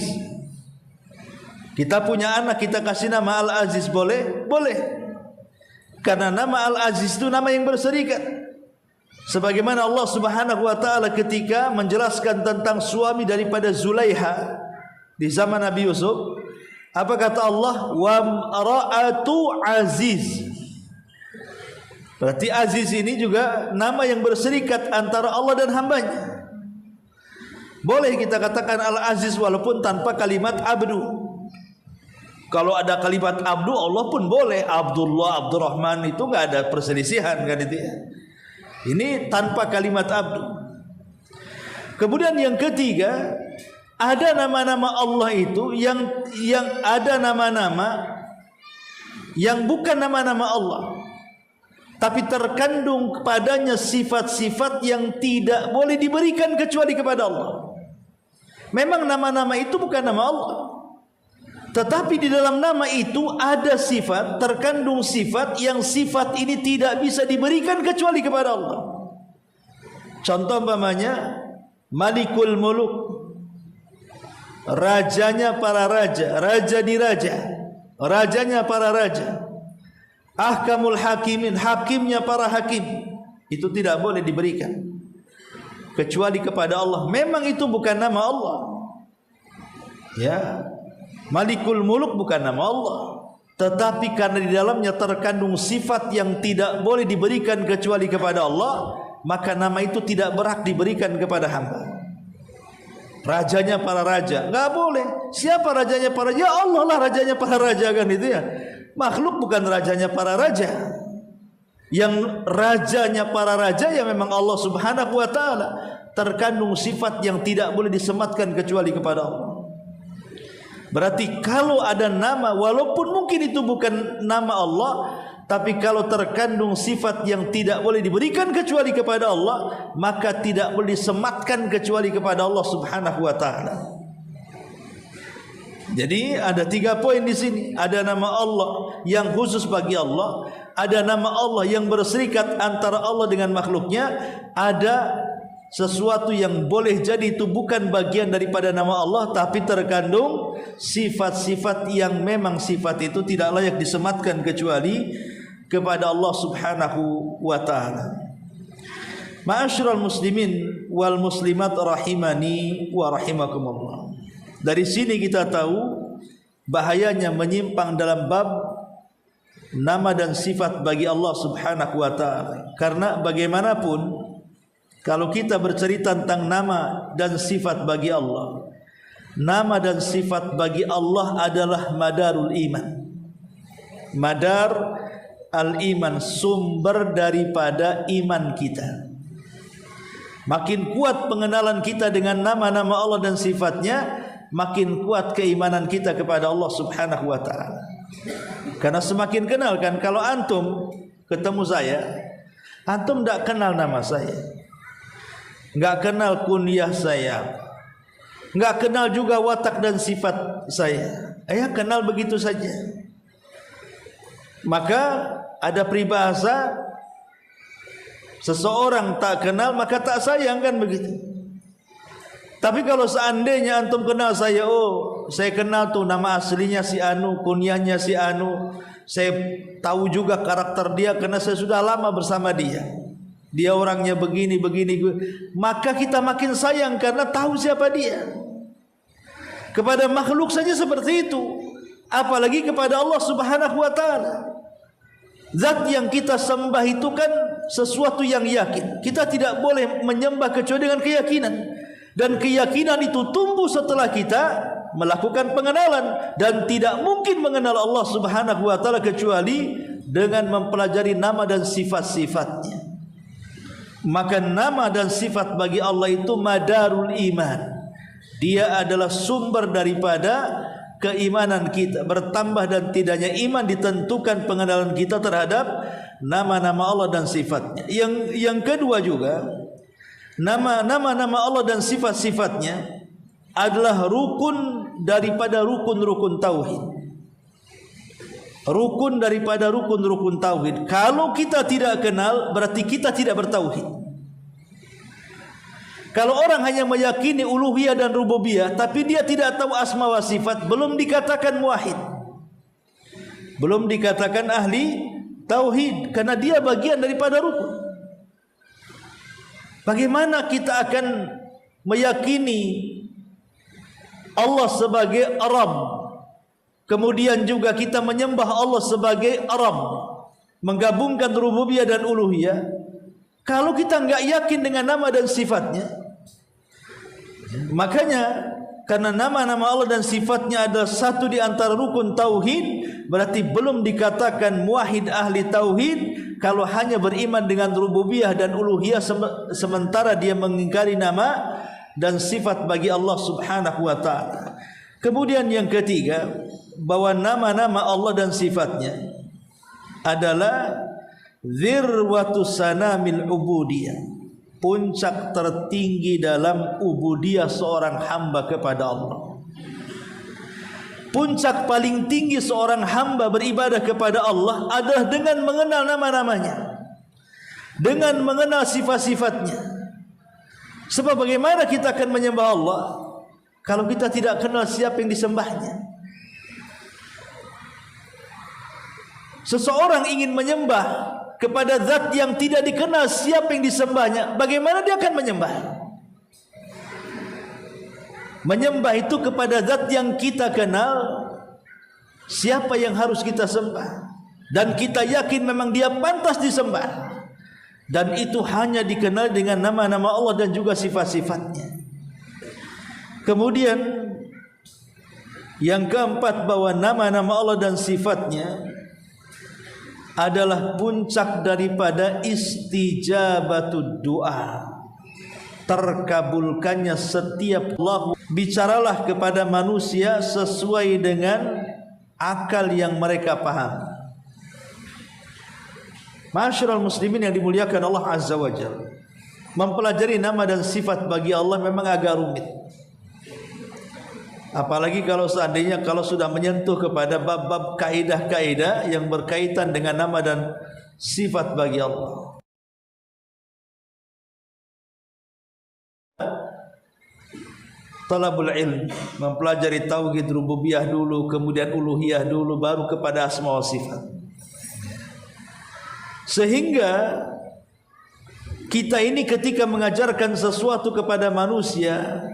S1: Kita punya anak, kita kasih nama Al-Aziz, boleh? Boleh. Karena nama Al-Aziz itu nama yang berserikat. Sebagaimana Allah Subhanahu wa taala ketika menjelaskan tentang suami daripada Zulaiha di zaman Nabi Yusuf, apa kata Allah? Wa ra'atu aziz. Berarti Aziz ini juga nama yang berserikat antara Allah dan hambanya. Boleh kita katakan Al-Aziz walaupun tanpa kalimat abdu. Kalau ada kalimat abdu, Allah pun boleh. Abdullah, Abdurrahman, itu nggak ada perselisihan kan itu ya. Ini tanpa kalimat abdu. Kemudian yang ketiga, ada nama-nama Allah itu yang ada nama-nama yang bukan nama-nama Allah, tapi terkandung kepadanya sifat-sifat yang tidak boleh diberikan kecuali kepada Allah. Memang nama-nama itu bukan nama Allah, tetapi di dalam nama itu ada sifat, terkandung sifat yang sifat ini tidak bisa diberikan kecuali kepada Allah. Contoh umpamanya Malikul Muluk, rajanya para raja, raja di raja, rajanya para raja. Ahkamul Hakimin, hakimnya para hakim. Itu tidak boleh diberikan kecuali kepada Allah. Memang itu bukan nama Allah. Ya, Malikul Muluk bukan nama Allah, tetapi karena di dalamnya terkandung sifat yang tidak boleh diberikan kecuali kepada Allah, maka nama itu tidak berhak diberikan kepada hamba. Rajanya para raja, nggak boleh. Siapa rajanya para raja? Ya Allah lah rajanya para raja, kan itu ya. Makhluk bukan rajanya para raja. Yang rajanya para raja yang memang Allah Subhanahu wa taala, terkandung sifat yang tidak boleh disematkan kecuali kepada Allah. Berarti kalau ada nama, walaupun mungkin itu bukan nama Allah, tapi kalau terkandung sifat yang tidak boleh diberikan kecuali kepada Allah, maka tidak boleh disematkan kecuali kepada Allah Subhanahu wa taala. Jadi ada 3 poin di sini. Ada nama Allah yang khusus bagi Allah, ada nama Allah yang berserikat antara Allah dengan makhluknya, ada sesuatu yang boleh jadi itu bukan bagian daripada nama Allah, tapi terkandung sifat-sifat yang memang sifat itu tidak layak disematkan kecuali kepada Allah Subhanahu wa taala. Ma'asyiral muslimin wal muslimat rahimani wa rahimakumullah. Dari sini kita tahu bahayanya menyimpang dalam bab nama dan sifat bagi Allah Subhanahu wa taala. Karena bagaimanapun kalau kita bercerita tentang nama dan sifat bagi Allah, nama dan sifat bagi Allah adalah madarul iman. Madar al-iman, sumber daripada iman kita. Makin kuat pengenalan kita dengan nama-nama Allah dan sifatnya, makin kuat keimanan kita kepada Allah Subhanahu wa taala. Karena semakin kenal kan, kalau antum ketemu saya, antum tidak kenal nama saya, enggak kenal kunyah saya, enggak kenal juga watak dan sifat saya, kenal begitu saja. Maka ada peribahasa, seseorang tak kenal maka tak sayang, kan begitu. Tapi kalau seandainya antum kenal saya, oh saya kenal tuh nama aslinya si Anu, kunyahnya si Anu, saya tahu juga karakter dia karena saya sudah lama bersama dia, dia orangnya begini, maka kita makin sayang karena tahu siapa dia. Kepada makhluk saja seperti itu, apalagi kepada Allah Subhanahu wa taala. Zat yang kita sembah itu kan sesuatu yang yakin. Kita tidak boleh menyembah kecuali dengan keyakinan. Dan keyakinan itu tumbuh setelah kita melakukan pengenalan. Dan tidak mungkin mengenal Allah Subhanahu wa taala kecuali dengan mempelajari nama dan sifat-sifatnya. Maka nama dan sifat bagi Allah itu madarul iman. Dia adalah sumber daripada keimanan kita. Bertambah dan tidaknya iman ditentukan pengenalan kita terhadap nama-nama Allah dan sifatnya. Yang kedua juga, nama-nama Allah dan sifat-sifatnya adalah rukun daripada rukun-rukun tauhid. Rukun daripada rukun-rukun tauhid. Kalau kita tidak kenal, berarti kita tidak bertauhid. Kalau orang hanya meyakini uluhiyah dan rububiyah, tapi dia tidak tahu asma wa sifat, belum dikatakan muwahhid, belum dikatakan ahli tauhid, karena dia bagian daripada rukun. Bagaimana kita akan meyakini Allah sebagai Rabb, kemudian juga kita menyembah Allah sebagai Rabb, menggabungkan rububiyah dan uluhiyah, kalau kita enggak yakin dengan nama dan sifatnya? Makanya karena nama-nama Allah dan sifatnya adalah satu di antara rukun tauhid, berarti belum dikatakan muwahhid ahli tauhid kalau hanya beriman dengan rububiyah dan uluhiyah sementara dia mengingkari nama dan sifat bagi Allah Subhanahu wa ta'ala. Kemudian yang ketiga, bahwa nama-nama Allah dan sifatnya adalah dzirwatu sanamil ubudiyah, puncak tertinggi dalam ubudiyah seorang hamba kepada Allah. Puncak paling tinggi seorang hamba beribadah kepada Allah adalah dengan mengenal nama-namanya, dengan mengenal sifat-sifatnya. Sebab bagaimana kita akan menyembah Allah kalau kita tidak kenal siapa yang disembahnya? Seseorang ingin menyembah kepada zat yang tidak dikenal siapa yang disembahnya, bagaimana dia akan menyembah? Menyembah itu kepada zat yang kita kenal siapa yang harus kita sembah, dan kita yakin memang dia pantas disembah, dan itu hanya dikenal dengan nama-nama Allah dan juga sifat-sifatnya. Kemudian yang keempat, bahwa nama-nama Allah dan sifatnya adalah puncak daripada istijabatud doa, terkabulkannya setiap Allah. Bicaralah kepada manusia sesuai dengan akal yang mereka paham. Ma'asyiral muslimin yang dimuliakan Allah Azza wa Jalla, mempelajari nama dan sifat bagi Allah memang agak rumit. Apalagi kalau seandainya kalau sudah menyentuh kepada bab-bab kaidah-kaidah yang berkaitan dengan nama dan sifat bagi Allah. Talabul ilm, mempelajari tauhid rububiyah dulu, kemudian uluhiyah dulu, baru kepada asma wa sifat. Sehingga kita ini ketika mengajarkan sesuatu kepada manusia,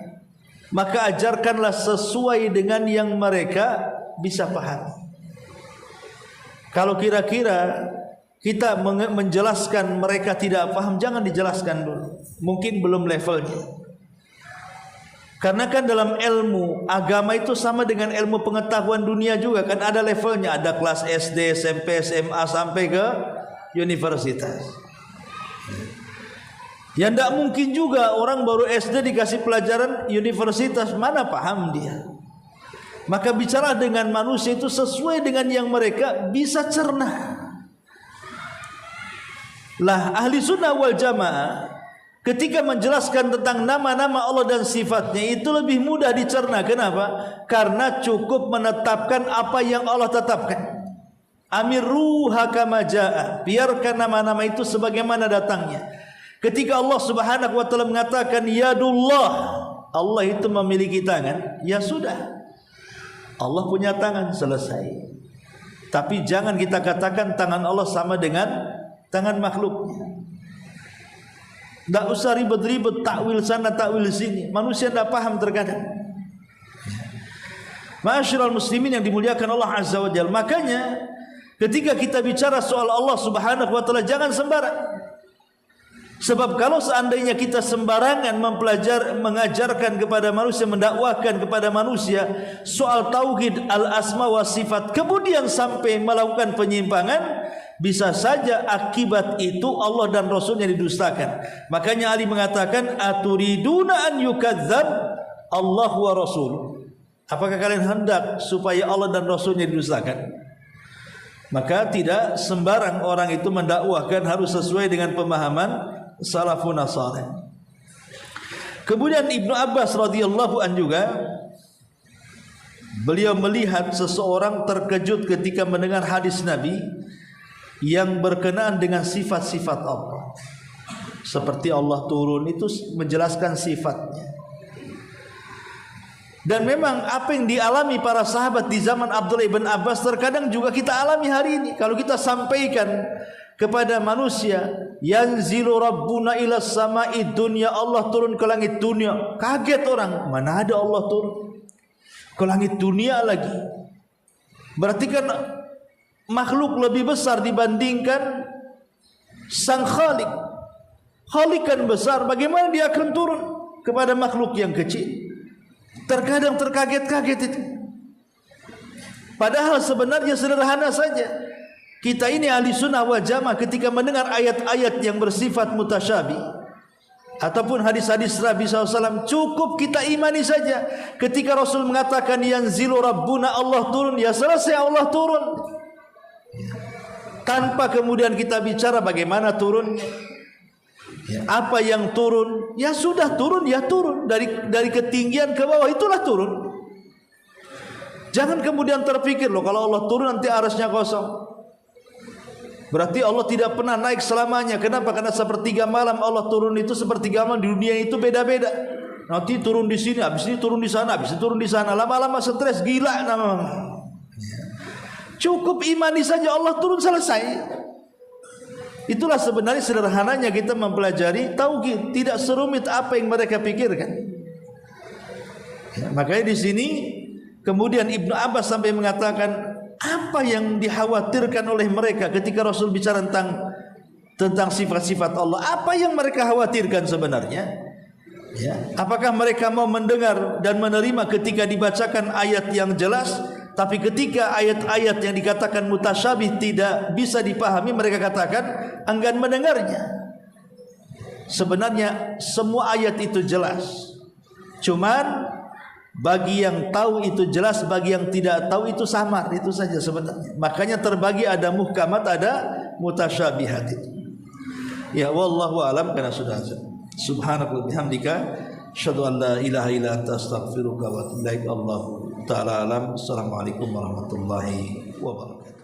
S1: maka ajarkanlah sesuai dengan yang mereka bisa paham. Kalau kira-kira kita menjelaskan mereka tidak paham, jangan dijelaskan dulu, mungkin belum levelnya. Karena kan dalam ilmu agama itu sama dengan ilmu pengetahuan dunia juga, kan ada levelnya, ada kelas SD, SMP, SMA sampai ke universitas. Ya tidak mungkin juga orang baru SD dikasih pelajaran universitas, mana paham dia. Maka bicara dengan manusia itu sesuai dengan yang mereka bisa cerna. Lah ahli sunnah wal jamaah ketika menjelaskan tentang nama-nama Allah dan sifatnya itu lebih mudah dicerna. Kenapa? Karena cukup menetapkan apa yang Allah tetapkan. Amiruha kama jaa, biarkan nama-nama itu sebagaimana datangnya. Ketika Allah Subhanahu wa taala mengatakan yadullah, Allah itu memiliki tangan, ya sudah, Allah punya tangan, selesai. Tapi jangan kita katakan tangan Allah sama dengan tangan makhluknya. Tak usah ribet-ribet takwil sana takwil sini, manusia tidak paham terkadang. Ma'asyiral muslimin yang dimuliakan Allah Azza wa Jalla, makanya ketika kita bicara soal Allah Subhanahu wa taala jangan sembarang. Sebab kalau seandainya kita sembarangan mengajarkan kepada manusia, mendakwakan kepada manusia soal tauhid al-asma wa sifat, kemudian sampai melakukan penyimpangan, bisa saja akibat itu Allah dan Rasulnya didustakan. Makanya Ali mengatakan, aturiduna an yukadzab Allah wa Rasul. Apakah kalian hendak supaya Allah dan Rasulnya didustakan? Maka tidak sembarang orang itu mendakwahkan, harus sesuai dengan pemahaman salafun saleh. Kemudian Ibnu Abbas radhiyallahu an juga beliau melihat seseorang terkejut ketika mendengar hadis Nabi yang berkenaan dengan sifat-sifat Allah. Seperti Allah turun itu menjelaskan sifatnya. Dan memang apa yang dialami para sahabat di zaman Abdullah ibn Abbas terkadang juga kita alami hari ini. Kalau kita sampaikan kepada manusia, yanzilu rabbuna ila sama'i dunya, Allah turun ke langit dunia, kaget orang, mana ada Allah turun ke langit dunia lagi. Berarti kan makhluk lebih besar dibandingkan sang khalik. Khalik kan besar, bagaimana dia akan turun kepada makhluk yang kecil? Terkadang terkaget-kaget itu. Padahal sebenarnya sederhana saja. Kita ini ahli sunnah wal jamaah ketika mendengar ayat-ayat yang bersifat mutasyabih ataupun hadis-hadis Nabi SAW, cukup kita imani saja. Ketika Rasul mengatakan yanzilu rabbuna, Allah turun, ya selesai, Allah turun. Tanpa kemudian kita bicara bagaimana turunnya, apa yang turun, ya sudah turun, ya turun dari ketinggian ke bawah, itulah turun. Jangan kemudian terpikir loh kalau Allah turun nanti arasnya kosong. Berarti Allah tidak pernah naik selamanya. Kenapa? Karena sepertiga malam Allah turun itu, sepertiga malam di dunia itu beda-beda. Nanti turun di sini, habis ini turun di sana, habis ini turun di sana. Lama-lama stres, gila namanya. Cukup imani saja Allah turun, selesai. Itulah sebenarnya sederhananya kita mempelajari tauhid, tidak serumit apa yang mereka pikirkan. Makanya di sini kemudian Ibnu Abbas sampai mengatakan, apa yang dikhawatirkan oleh mereka ketika Rasul bicara tentang sifat-sifat Allah? Apa yang mereka khawatirkan sebenarnya? Ya, apakah mereka mau mendengar dan menerima ketika dibacakan ayat yang jelas, tapi ketika ayat-ayat yang dikatakan mutasyabih tidak bisa dipahami, mereka katakan enggan mendengarnya? Sebenarnya semua ayat itu jelas, cuman bagi yang tahu itu jelas, bagi yang tidak tahu itu samar, itu saja sebenarnya. Makanya terbagi, ada muhkamat, ada mutasyabihat itu. Ya wallahu alam, karena sudah azan. Subhanaka bihamdika asyhadu an la ilaha illa anta astaghfiruka wa atubu ilaik. Allahu taala alam. Assalamualaikum warahmatullahi wabarakatuh.